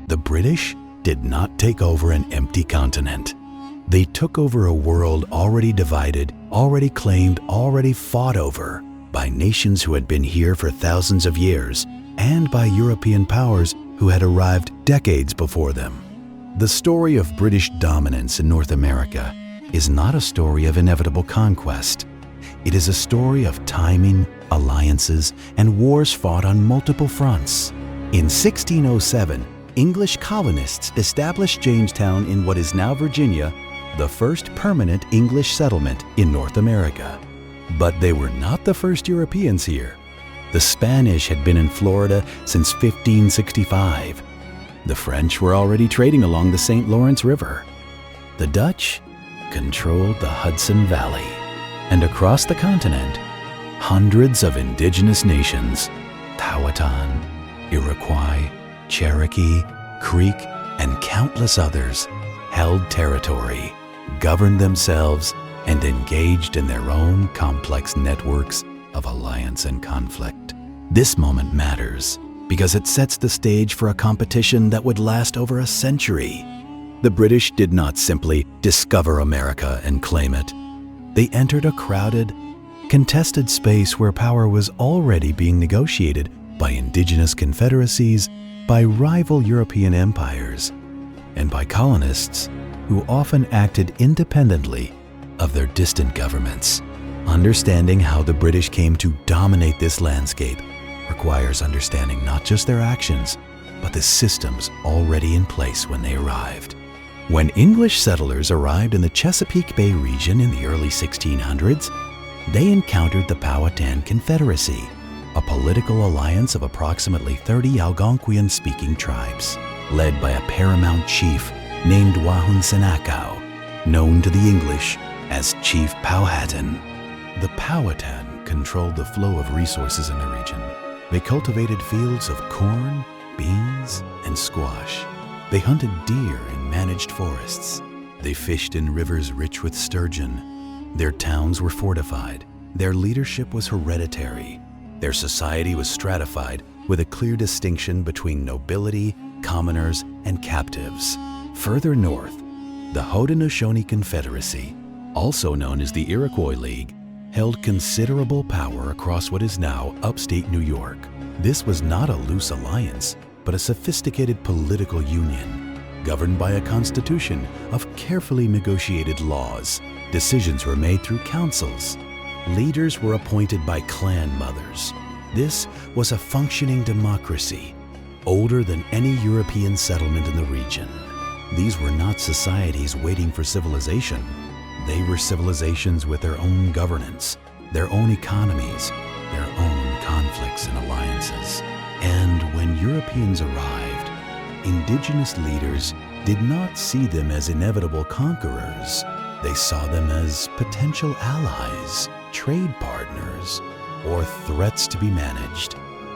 The British did not take over an empty continent. They took over a world already divided, already claimed, already fought over by nations who had been here for thousands of years and by European powers who had arrived decades before them. The story of British dominance in North America is not a story of inevitable conquest. It is a story of timing, alliances, and wars fought on multiple fronts. In 1607, English colonists established Jamestown in what is now Virginia, the first permanent English settlement in North America. But they were not the first Europeans here. The Spanish had been in Florida since 1565. The French were already trading along the St. Lawrence River. The Dutch controlled the Hudson Valley. And across the continent, hundreds of indigenous nations, Powhatan, Iroquois, Cherokee, Creek, and countless others, held territory, governed themselves, and engaged in their own complex networks of alliance and conflict. This moment matters because it sets the stage for a competition that would last over a century. The British did not simply discover America and claim it. They entered a crowded, contested space where power was already being negotiated by indigenous confederacies, by rival European empires, and by colonists who often acted independently of their distant governments. Understanding how the British came to dominate this landscape requires understanding not just their actions, but the systems already in place when they arrived. When English settlers arrived in the Chesapeake Bay region in the early 1600s, they encountered the Powhatan Confederacy, a political alliance of approximately 30 Algonquian-speaking tribes, led by a paramount chief named Wahunsenakau, known to the English as Chief Powhatan. The Powhatan controlled the flow of resources in the region. They cultivated fields of corn, beans, and squash. They hunted deer in managed forests. They fished in rivers rich with sturgeon. Their towns were fortified. Their leadership was hereditary. Their society was stratified with a clear distinction between nobility, commoners, and captives. Further north, the Haudenosaunee Confederacy, also known as the Iroquois League, held considerable power across what is now upstate New York. This was not a loose alliance, but a sophisticated political union, governed by a constitution of carefully negotiated laws. Decisions were made through councils. Leaders were appointed by clan mothers. This was a functioning democracy, older than any European settlement in the region. These were not societies waiting for civilization. They were civilizations with their own governance, their own economies, their own conflicts and alliances. And when Europeans arrived, indigenous leaders did not see them as inevitable conquerors. They saw them as potential allies, trade partners, or threats to be managed.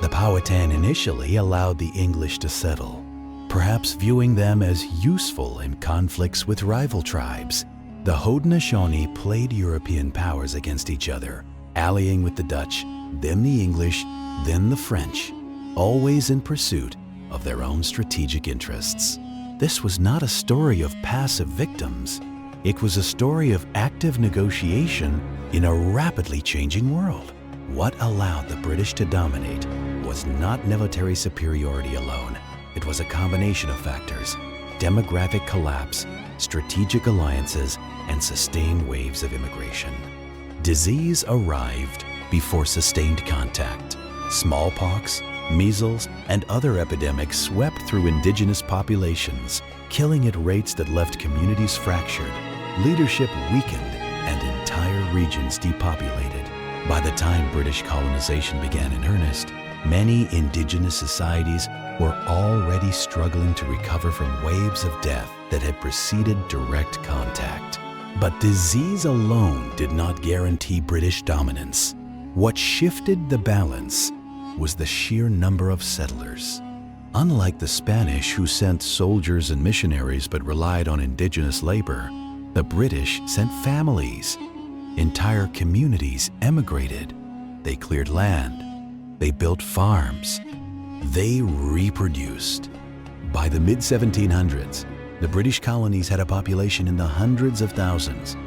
The Powhatan initially allowed the English to settle, perhaps viewing them as useful in conflicts with rival tribes. The Haudenosaunee played European powers against each other, allying with the Dutch, then the English, then the French, always in pursuit of their own strategic interests. This was not a story of passive victims. It was a story of active negotiation in a rapidly changing world. What allowed the British to dominate was not military superiority alone. It was a combination of factors: demographic collapse, strategic alliances, and sustained waves of immigration. Disease arrived before sustained contact. Smallpox, measles, and other epidemics swept through indigenous populations, killing at rates that left communities fractured, leadership weakened, and entire regions depopulated. By the time British colonization began in earnest, many indigenous societies were already struggling to recover from waves of death that had preceded direct contact. But disease alone did not guarantee British dominance. What shifted the balance was the sheer number of settlers. Unlike the Spanish, who sent soldiers and missionaries but relied on indigenous labor, the British sent families. Entire communities emigrated. They cleared land. They built farms. They reproduced. By the mid-1700s, the British colonies had a population in the hundreds of thousands,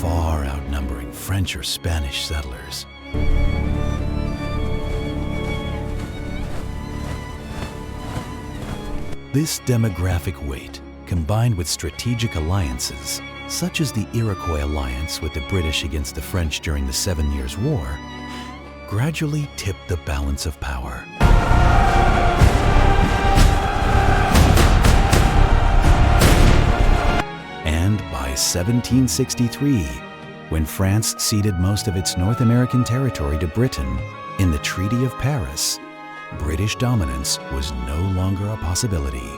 far outnumbering French or Spanish settlers. This demographic weight, combined with strategic alliances, such as the Iroquois alliance with the British against the French during the 7 Years' War, gradually tipped the balance of power. And by 1763, when France ceded most of its North American territory to Britain in the Treaty of Paris, British dominance was no longer a possibility.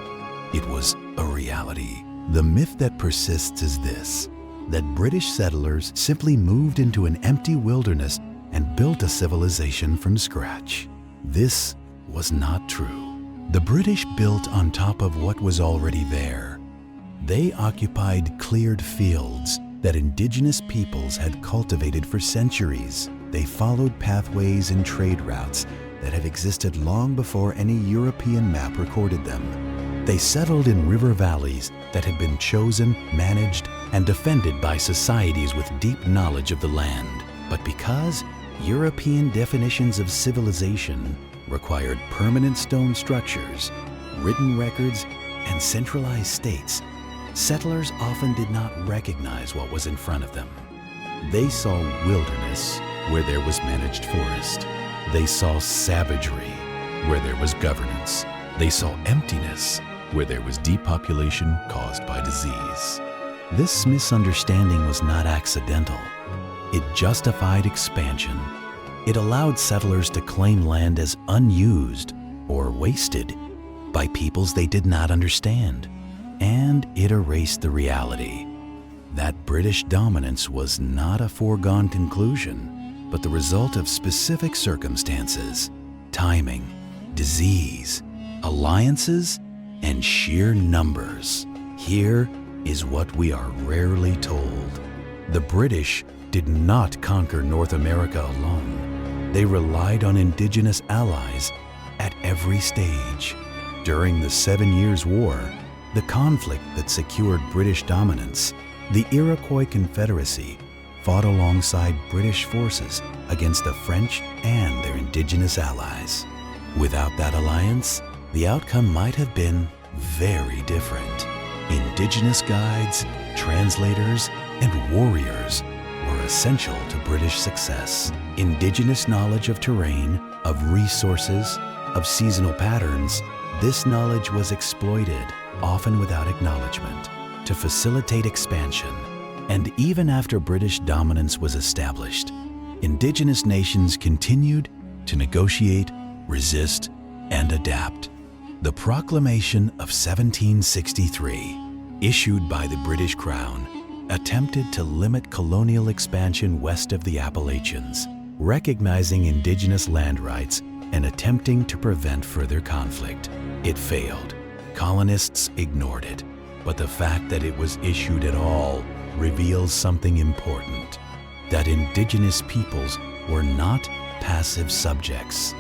It was a reality. The myth that persists is this, that British settlers simply moved into an empty wilderness and built a civilization from scratch. This was not true. The British built on top of what was already there. They occupied cleared fields that indigenous peoples had cultivated for centuries. They followed pathways and trade routes that have existed long before any European map recorded them. They settled in river valleys that had been chosen, managed, and defended by societies with deep knowledge of the land. But because European definitions of civilization required permanent stone structures, written records, and centralized states, settlers often did not recognize what was in front of them. They saw wilderness where there was managed forest. They saw savagery where there was governance. They saw emptiness where there was depopulation caused by disease. This misunderstanding was not accidental. It justified expansion. It allowed settlers to claim land as unused or wasted by peoples they did not understand. And it erased the reality that British dominance was not a foregone conclusion, but the result of specific circumstances, timing, disease, alliances, and sheer numbers. Here is what we are rarely told. The British did not conquer North America alone. They relied on indigenous allies at every stage. During the 7 Years' War, the conflict that secured British dominance, the Iroquois Confederacy fought alongside British forces against the French and their indigenous allies. Without that alliance, the outcome might have been very different. Indigenous guides, translators, and warriors were essential to British success. Indigenous knowledge of terrain, of resources, of seasonal patterns, this knowledge was exploited, often without acknowledgement, to facilitate expansion. And even after British dominance was established, indigenous nations continued to negotiate, resist, and adapt. The Proclamation of 1763, issued by the British Crown, attempted to limit colonial expansion west of the Appalachians, recognizing indigenous land rights and attempting to prevent further conflict. It failed. Colonists ignored it, but the fact that it was issued at all reveals something important, that indigenous peoples were not passive subjects.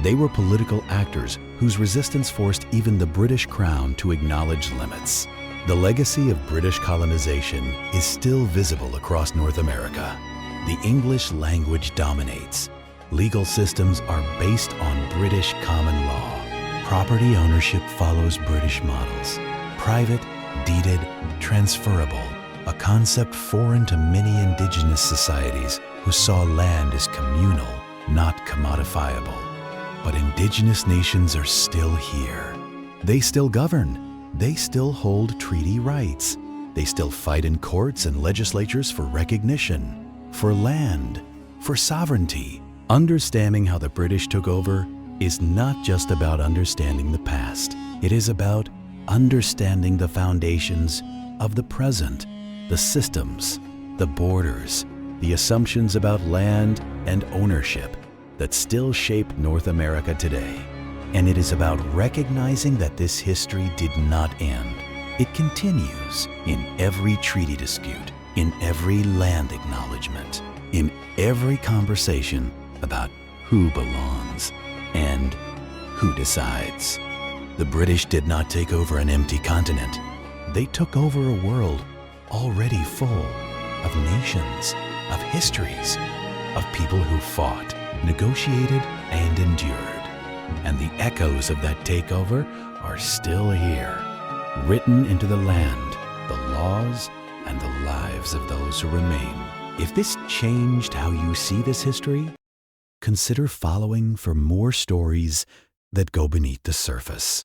They were political actors whose resistance forced even the British Crown to acknowledge limits. The legacy of British colonization is still visible across North America. The English language dominates. Legal systems are based on British common law. Property ownership follows British models. Private, deeded, transferable, a concept foreign to many indigenous societies who saw land as communal, not commodifiable. But indigenous nations are still here. They still govern. They still hold treaty rights. They still fight in courts and legislatures for recognition, for land, for sovereignty. Understanding how the British took over is not just about understanding the past. It is about understanding the foundations of the present, the systems, the borders, the assumptions about land and ownership that still shape North America today. And it is about recognizing that this history did not end. It continues in every treaty dispute, in every land acknowledgement, in every conversation about who belongs and who decides. The British did not take over an empty continent. They took over a world already full of nations, of histories, of people who fought, negotiated, and endured. And the echoes of that takeover are still here, written into the land, the laws, and the lives of those who remain. If this changed how you see this history, consider following for more stories that go beneath the surface.